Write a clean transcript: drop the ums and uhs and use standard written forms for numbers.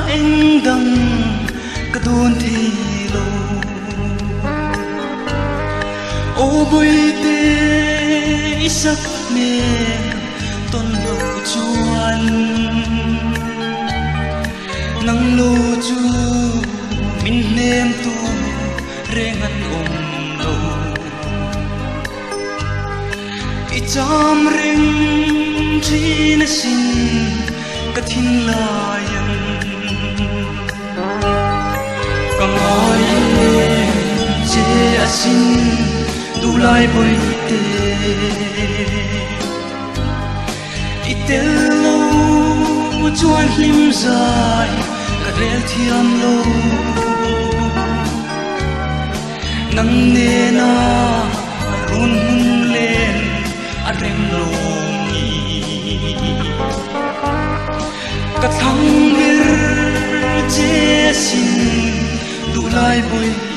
anh đằng cả đôn thì lâu ô bụi tê sắc mê tôn lộ chuan nang lô chu min nem tu rengan lo i cham ring chi na sin ka thin la yang kang ai che asin du lai boi te i tel lo chuan hlim zai ka rel thiam lo nang ne na run hun len a rem lo ka thang mir che sin du lai boi